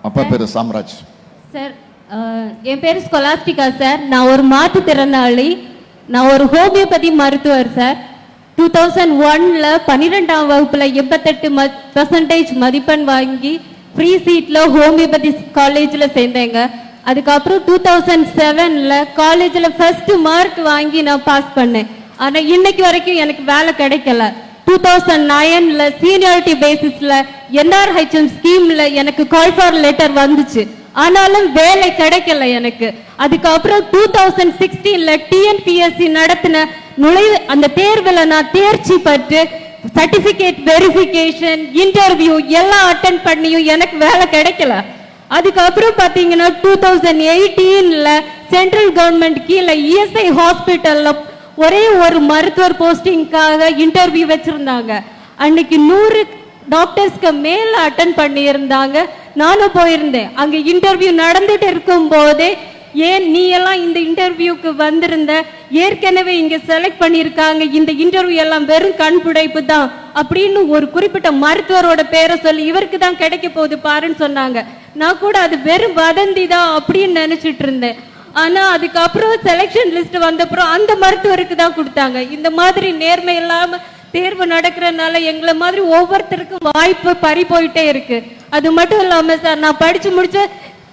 அப்பா பேரு சாம்ராஜ் சார். என் பேர் ஸ்கொலாஸ்டிகா சார். நான் ஒரு மாற்றுத்திறனாளி. நான் ஒரு ஹோமியோபதி மருத்துவர் சார். 2001ல் 12ஆம் வகுப்புல 88% மதிப்பெண் வாங்கி ஃப்ரீ சீட்ல ஹோமியோபதி காலேஜில் சேர்ந்தேங்க. அதுக்கப்புறம் 2007ல் காலேஜில் ஃபர்ஸ்ட் மார்க் வாங்கி நான் பாஸ் பண்ணேன். ஆனால் இன்னைக்கு வரைக்கும் எனக்கு வேலை கிடைக்கல. 2009ல் சீனியாரிட்டி பேசிஸ்ல NRHM ஸ்கீம்ல எனக்கு கால் ஃபார் லெட்டர் வந்துச்சு. ஆனாலும் வேலை கிடைக்கல எனக்கு. அதுக்கப்புறம் 2016ல் TNPSC நடத்தின அந்த தேர்வுல நான் தேர்ச்சி பெற்று சர்டிபிகேட் வெரிஃபிகேஷன் இன்டர்வியூ எல்லாம் அட்டென்ட் பண்ணியும் எனக்கு வேலை கிடைக்கல. அதுக்கப்புறம் பாத்தீங்கன்னா 2018ல் சென்ட்ரல் கவர்மெண்ட் கீழே ESI ஹாஸ்பிட்டல்ல ஒரே ஒரு மருத்துவர் போஸ்டிங்காக இன்டர்வியூ வச்சிருந்தாங்க. அன்னைக்கு 100 டாக்டர்ஸ்க்கு மேல அட்டென்ட் பண்ணி இருந்தாங்க. நானும் போயிருந்தேன். அங்க இன்டர்வியூ நடந்துட்டு இருக்கும் போதே, ஏன் நீ எல்லாம் இந்த இன்டர்வியூக்கு வந்திருந்த, ஏற்கனவே இங்க செலக்ட் பண்ணிருக்காங்க, இந்த இன்டர்வியூ எல்லாம் வெறும் கண்புடைப்பு தான் அப்படின்னு ஒரு குறிப்பிட்ட மருத்துவரோட பேரை சொல்லி இவருக்கு தான் கிடைக்க போகுது பாருன்னு சொன்னாங்க. நான் கூட அது வெறும் வதந்தி தான் அப்படின்னு நினைச்சிட்டு இருந்தேன். ஆனா அதுக்கப்புறம் செலெக்ஷன் லிஸ்ட் வந்தப்புறம் அந்த மருத்துவருக்கு தான் கொடுத்தாங்க. இந்த மாதிரி நேர்மை இல்லாம தேர்வு நடக்கிறதுனால எங்களை மாதிரி ஒவ்வொருத்தருக்கும் வாய்ப்பு பறி போயிட்டே இருக்கு. அது மட்டும் இல்லாம சார், நான் படிச்சு முடிச்ச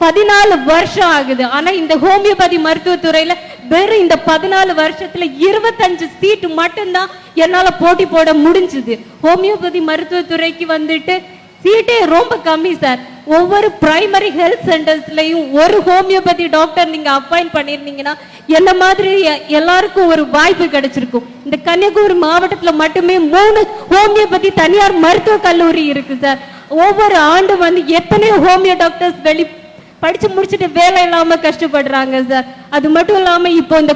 14 வருஷம் ஆகுது. ஆனா இந்த ஹோமியோபதி மருத்துவத்துறையில வெறும் இந்த 14 வருஷத்துல 25 சீட் மட்டும்தான் என்னால போட்டி போட முடிஞ்சது. ஹோமியோபதி மருத்துவத்துறைக்கு வந்துட்டு சீட்டே ரொம்ப கம்மி சார். ஒவ்வொரு பிரைமரி ஹெல்த் சென்டர்ஸ்லயும் ஒரு ஹோமியோபதி டாக்டர் நீங்க அப்பாயிண்ட் பண்ணிருந்தீங்கன்னா என்ன மாதிரி எல்லாருக்கும் ஒரு வாய்ப்பு கிடைச்சிருக்கும். இந்த கன்னியாகுமரி மாவட்டத்துல மட்டுமே 3 ஹோமியோபதி தனியார் மருத்துவ கல்லூரி இருக்கு சார். ஒவ்வொரு ஆண்டு வந்து எத்தனை ஹோமியோ டாக்டர்ஸ் படிச்சு முடிச்சுட்டு வேலை இல்லாம கஷ்டப்படுறாங்க சார். அது மட்டும் இல்லாம இப்போ இந்த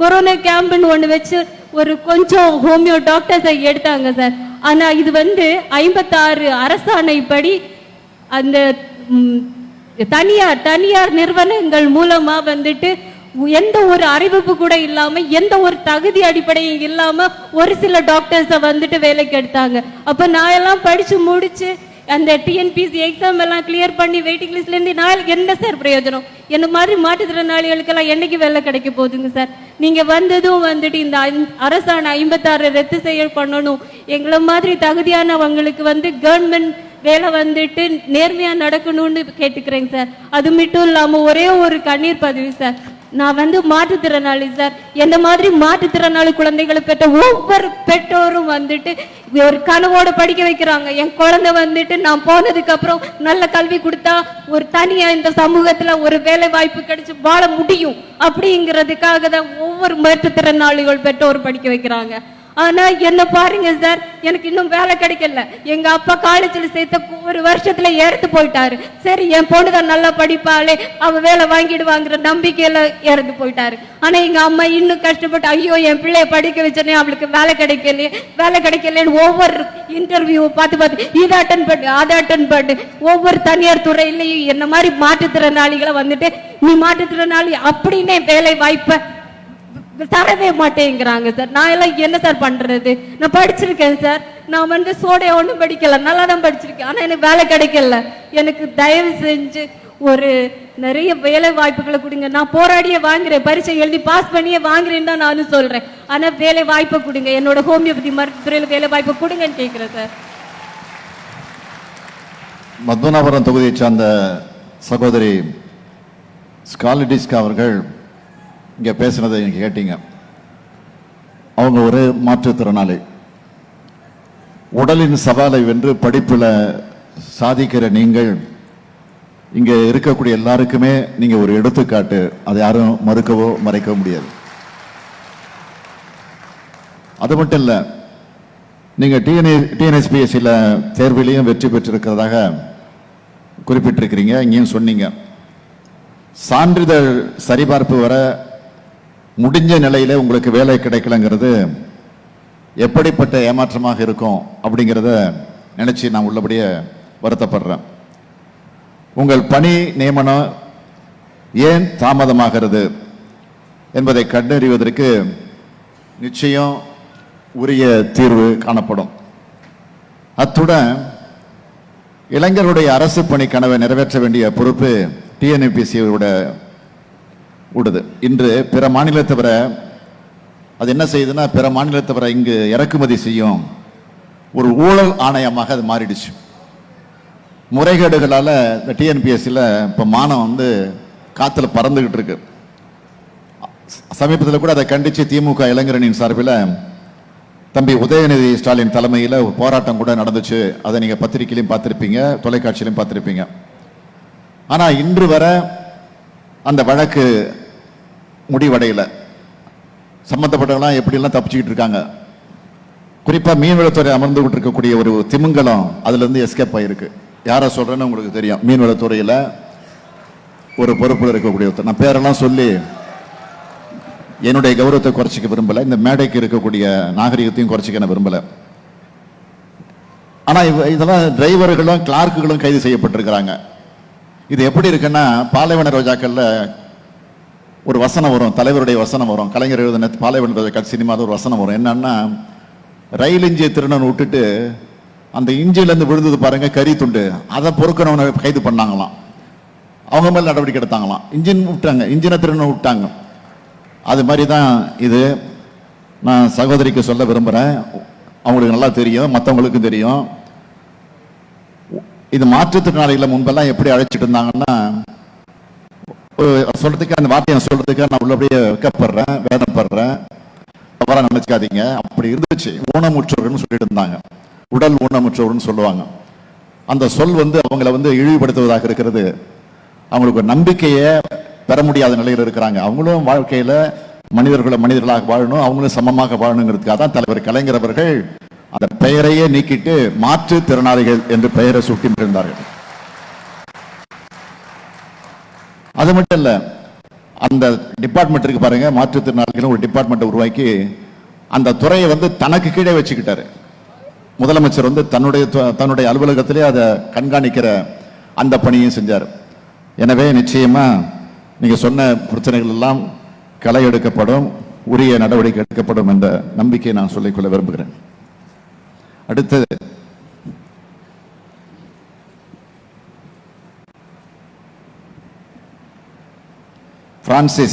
கொரோனா கேம்ப்னு ஒண்ணு வச்சு ஒரு கொஞ்சம் ஹோமியோ டாக்டர்ஸை எடுத்தாங்க சார். ஆனா இது வந்து 56 அரசாணைப்படி அந்த தனியார் நிறுவனங்கள் மூலமா வந்துட்டு எந்த ஒரு அறிவிப்பு கூட இல்லாம, எந்த ஒரு தகுதி அடிப்படையும் இல்லாம ஒரு சில டாக்டர்ஸை வந்துட்டு வேலைக்கு எடுத்தாங்க. அப்ப நான் எல்லாம் படிச்சு முடிச்சு அந்த TNPSC எக்ஸாம் எல்லாம் கிளியர் பண்ணி வெயிட்டிங் லிஸ்ட்ல இருந்து நான் என்ன சார் பிரயோஜனம்? என்ன மாதிரி மாற்றுத்திறனாளிகளுக்கெல்லாம் என்னைக்கு வேலை கிடைக்க போகுதுங்க சார்? நீங்க வந்ததும் வந்துட்டு இந்த அரசாணை 56 ரத்து செய்ய பண்ணணும். எங்களை மாதிரி தகுதியானவங்களுக்கு வந்து கவர்மெண்ட் வேலை வந்துட்டு நேர்மையா நடக்கணும்னு கேட்டுக்கிறேங்க சார். அது மட்டும் இல்லாம ஒரே ஒரு கண்ணீர் பதிவு சார். நான் வந்து மாற்றுத்திறனாளி சார். என்ன மாதிரி மாற்றுத்திறனாளி குழந்தைகளை பெற்ற ஒவ்வொரு பெற்றோரும் வந்துட்டு ஒரு கனவோட படிக்க வைக்கிறாங்க. என் குழந்தை வந்துட்டு நான் போனதுக்கு அப்புறம் நல்ல கல்வி கொடுத்தா ஒரு தனியா இந்த சமூகத்துல ஒரு வேலை வாய்ப்பு கிடைச்சு வாழ முடியும் அப்படிங்கிறதுக்காக தான் ஒவ்வொரு மாற்றுத்திறனாளிகள் பெற்றோர் படிக்க வைக்கிறாங்க. ஆனா என்ன பாருங்க சார், எனக்கு இன்னும் வேலை கிடைக்கல. எங்க அப்பா காலேஜ்ல சேர்த்த ஒரு வருஷத்துல இறந்து போயிட்டாரு. சரி, என் பொண்ணுதான் நல்லா படிப்பாளே, அவ வேலை வாங்கிடுவாங்கிற நம்பிக்கையில இறந்து போயிட்டாரு. ஆனா எங்க அம்மா இன்னும் கஷ்டப்பட்டு, ஐயோ என் பிள்ளைய படிக்க வச்சனே, அவளுக்கு வேலை கிடைக்கலன்னு ஒவ்வொரு இன்டர்வியூ பார்த்து இதை அட்டன் பண்ணு அதை அட்டன் பண்ணு. ஒவ்வொரு தனியார் துறையிலையும் என்ன மாதிரி மாற்றுத்திறனாளிகளை வந்துட்டு நீ மாற்றுத்திறனாளி அப்படின்னே வேலை வாய்ப்பை தரவே மாட்டேங்கிறாங்க சார். நான் எல்லாம் என்ன சார் பண்றது? நான் படிச்சிருக்கேன் சார். நான் வந்து சோடையா ஒன்றும் படிக்கல, நல்லா தான் படிச்சிருக்கேன். ஆனா எனக்கு வேலை கிடைக்கல. எனக்கு தயவு செஞ்சு ஒரு நிறைய வேலை வாய்ப்புகளை கொடுங்க. நான் போராடியே வாங்குறேன், பரீட்சை எழுதி பாஸ் பண்ணியே வாங்குறேன்னு தான் நானும் சொல்றேன். ஆனா வேலை வாய்ப்பை கொடுங்க, என்னோட ஹோமியோபதி மருத்துவத்துறையில வேலை வாய்ப்பை கொடுங்கன்னு கேட்கிறேன் சார். மத்மநாபுரம் தொகுதியை சார்ந்த சகோதரி ஸ்காலிடிஸ்கா அவர்கள் இங்கே பேசுனதை நீங்கள் கேட்டீங்க. அவங்க ஒரு மாற்றுத்திறனாளி. உடலின் சவாலை வென்று படிப்பில் சாதிக்கிற நீங்கள் இங்கே இருக்கக்கூடிய எல்லாருக்குமே நீங்கள் ஒரு எடுத்துக்காட்டு. அதை யாரும் மறுக்கவோ மறைக்கவோ முடியாது. அது மட்டும் இல்லை, நீங்கள் TNPSCயில் தேர்விலையும் வெற்றி பெற்றிருக்கிறதாக குறிப்பிட்டிருக்கிறீங்க. இங்கேயும் சொன்னீங்க. சான்றிதழ் சரிபார்ப்பு வர முடிஞ்ச நிலையில உங்களுக்கு வேலை கிடைக்கலங்கிறது எப்படிப்பட்ட ஏமாற்றமாக இருக்கும் அப்படிங்கிறத நினைச்சு நான் உள்ளபடியே வருத்தப்படுறேன். உங்கள் பணி நியமனம் ஏன் தாமதமாகிறது என்பதை கண்டறிவதற்கு நிச்சயம் உரிய தீர்வு காணப்படும். அத்துடன் இளைஞருடைய அரசு பணி கனவை நிறைவேற்ற வேண்டிய பொறுப்பு டிஎன்பிஎஸ்சியோட உடுது. இன்று பிற மாநிலத்தை வர அது என்ன செய்யுதுன்னா, பிற மாநிலத்தை வர இங்கு இறக்குமதி செய்யும் ஒரு ஊழல் ஆணையமாக அது மாறிடுச்சு. முறைகேடுகளால இந்த டிஎன்பிஎஸ்சியில் இப்போ மானம் வந்து காத்துல பறந்துகிட்டு இருக்கு. சமீபத்தில் கூட அதை கண்டித்து திமுக இளைஞரணியின் சார்பில் தம்பி உதயநிதி ஸ்டாலின் தலைமையில் ஒரு போராட்டம் கூட நடந்துச்சு. அதை நீங்கள் பத்திரிகையிலையும் பார்த்துருப்பீங்க, தொலைக்காட்சியிலையும் பார்த்துருப்பீங்க. ஆனால் இன்று வர அந்த வழக்கு முடிவடையலை. சம்பந்தப்பட்டவங்களாம் எப்படிலாம் தப்பிச்சுக்கிட்டு இருக்காங்க. குறிப்பாக மீன்வளத்துறை அமர்ந்துகிட்டு இருக்கக்கூடிய ஒரு திமிங்கலம் அதுலேருந்து எஸ்கேப் ஆகிருக்கு. யாரை சொல்கிறேன்னு உங்களுக்கு தெரியும். மீன்வளத்துறையில் ஒரு பொறுப்பில் இருக்கக்கூடிய ஒருத்தர். நான் பேரெல்லாம் சொல்லி என்னுடைய கௌரவத்தை குறைச்சிக்க விரும்பலை, இந்த மேடைக்கு இருக்கக்கூடிய நாகரிகத்தையும் குறைச்சிக்க நான் விரும்பலை. ஆனால் இதெல்லாம் டிரைவர்களும் கிளார்க்குகளும் கைது செய்யப்பட்டிருக்கிறாங்க. இது எப்படி இருக்குன்னா, பாலைவன ரோஜாக்கள்ல ஒரு வசனம் வரும், தலைவருடைய வசனம் வரும், கலைஞர் எழுதின பாலைவன ரோஜாக்கள் சினிமாவில் ஒரு வசனம் வரும். என்னன்னா, ரயில் இஞ்சியை திருடன்னு விட்டுட்டு அந்த இஞ்சியிலேருந்து விழுந்தது பாருங்க கறி துண்டு, அதை பொறுக்கிறவனை கைது பண்ணாங்களாம். அவங்க மேல் நடவடிக்கை எடுத்தாங்களாம். இன்ஜின் விட்டாங்க, இன்ஜினை திருடனை விட்டாங்க. அது மாதிரி தான் இது. நான் சகோதரிக்கு சொல்ல விரும்புகிறேன், அவங்களுக்கு நல்லா தெரியும், மற்றவங்களுக்கும் தெரியும். இது மாற்றுத்திறனாளிகளை முன்பெல்லாம் எப்படி அழைச்சிட்டு இருந்தாங்கன்னா, சொல்றதுக்கு அந்த வார்த்தையை சொல்றதுக்கு நான் உள்ளபடியே வைக்கப்படுறேன், வேதனைப்படுறேன், தவறாக நினைச்சுக்காதீங்க. அப்படி இருந்துச்சு. ஊனமுற்றோர்னு சொல்லிட்டு இருந்தாங்க, உடல் ஊனமுற்றோர்னு சொல்லுவாங்க. அந்த சொல் வந்து அவங்கள வந்து இழிவுபடுத்துவதாக இருக்கிறது. அவங்களுக்கு ஒரு நம்பிக்கையை பெற முடியாத நிலையில் இருக்கிறாங்க. அவங்களும் வாழ்க்கையில மனிதர்களாக வாழணும், அவங்களும் சமமாக வாழணுங்கிறதுக்காக தான் தலைவர் கலைஞர் அவர்கள் அந்த பெயரையே நீக்கிட்டு மாற்றுத்திறனாளிகள் என்று பெயரை சூட்டியிருந்தார்கள். அது மட்டும் இல்ல, அந்த டிபார்ட்மெண்ட் இருக்கு பாருங்க, மாற்றுத்திறனாளிகள் ஒரு டிபார்ட்மெண்ட் உருவாக்கி அந்த துறையை வந்து தனக்கு கீழே வச்சுக்கிட்டாரு. முதலமைச்சர் வந்து தன்னுடைய அலுவலகத்திலே அதை கண்காணிக்கிற அந்த பணியும் செஞ்சார். எனவே நிச்சயமா நீங்க சொன்ன பிரச்சனைகள் எல்லாம் களை எடுக்கப்படும், உரிய நடவடிக்கை எடுக்கப்படும் என்ற நம்பிக்கையை நான் சொல்லிக்கொள்ள விரும்புகிறேன். அடுத்தது பிரான்சிஸ்